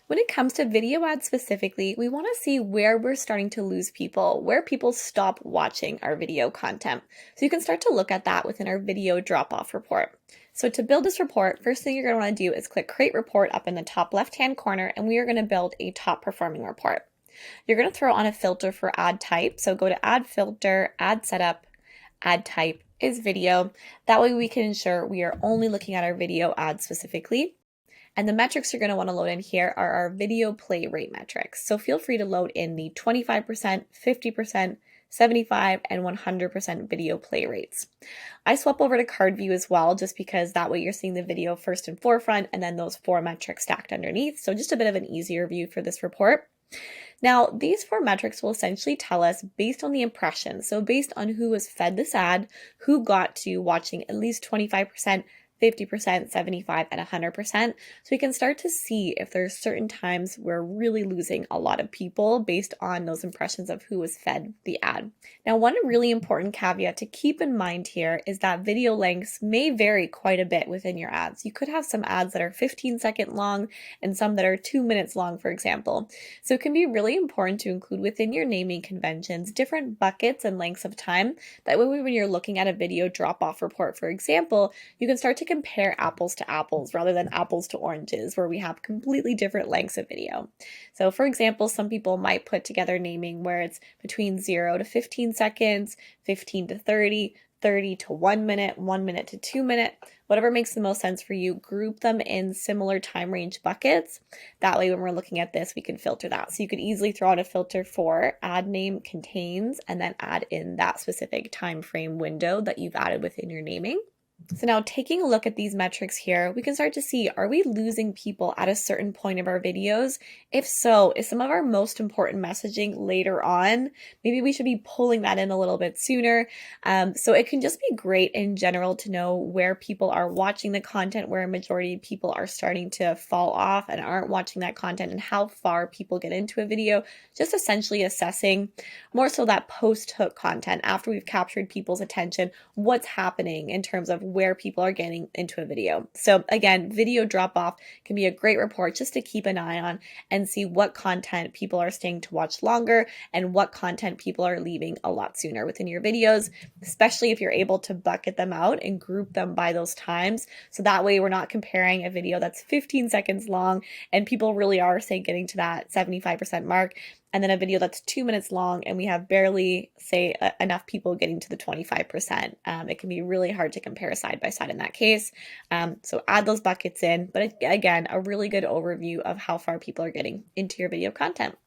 When it comes to video ads specifically, we want to see where we're starting to lose people, where people stop watching our video content. So you can start to look at that within our video drop-off report. So to build this report, first thing you're going to want to do is click Create Report up in the top left-hand corner, and we are going to build a top performing report. You're going to throw on a filter for ad type. So go to Add Filter, Ad Setup, Ad Type is Video. That way we can ensure we are only looking at our video ads specifically. And the metrics you're going to want to load in here are our video play rate metrics. So feel free to load in the 25%, 50%, 75, and 100% video play rates. I swap over to card view as well, just because that way you're seeing the video first and forefront and then those 4 metrics stacked underneath. So just a bit of an easier view for this report. Now, these 4 metrics will essentially tell us based on the impressions. So based on who was fed this ad, who got to watching at least 25%, 50%, 75, and 100%. So we can start to see if there's certain times we're really losing a lot of people based on those impressions of who was fed the ad. Now, one really important caveat to keep in mind here is that video lengths may vary quite a bit within your ads. You could have some ads that are 15-second long and some that are 2 minutes long, for example. So it can be really important to include within your naming conventions different buckets and lengths of time. That way, when you're looking at a video drop-off report, for example, you can start to compare apples to apples rather than apples to oranges, where we have completely different lengths of video. So for example, some people might put together naming where it's between 0 to 15 seconds, 15 to 30, 30 to 1 minute, 1 minute to 2 minute, whatever makes the most sense for you, group them in similar time range buckets. That way when we're looking at this, we can filter that. So you could easily throw out a filter for ad name contains and then add in that specific time frame window that you've added within your naming. So now taking a look at these metrics here, we can start to see, are we losing people at a certain point of our videos? If so, is some of our most important messaging later on? Maybe we should be pulling that in a little bit sooner. So it can just be great in general to know where people are watching the content, where a majority of people are starting to fall off and aren't watching that content, and how far people get into a video. Just essentially assessing more so that post-hook content after we've captured people's attention, what's happening in terms of where people are getting into a video. So again, video drop off can be a great report just to keep an eye on and see what content people are staying to watch longer and what content people are leaving a lot sooner within your videos, especially if you're able to bucket them out and group them by those times. So that way we're not comparing a video that's 15 seconds long and people really are, say, getting to that 75% mark, and then a video that's 2 minutes long and we have barely, say, enough people getting to the 25%. It can be really hard to compare side by side in that case. So add those buckets in, but again, a really good overview of how far people are getting into your video content.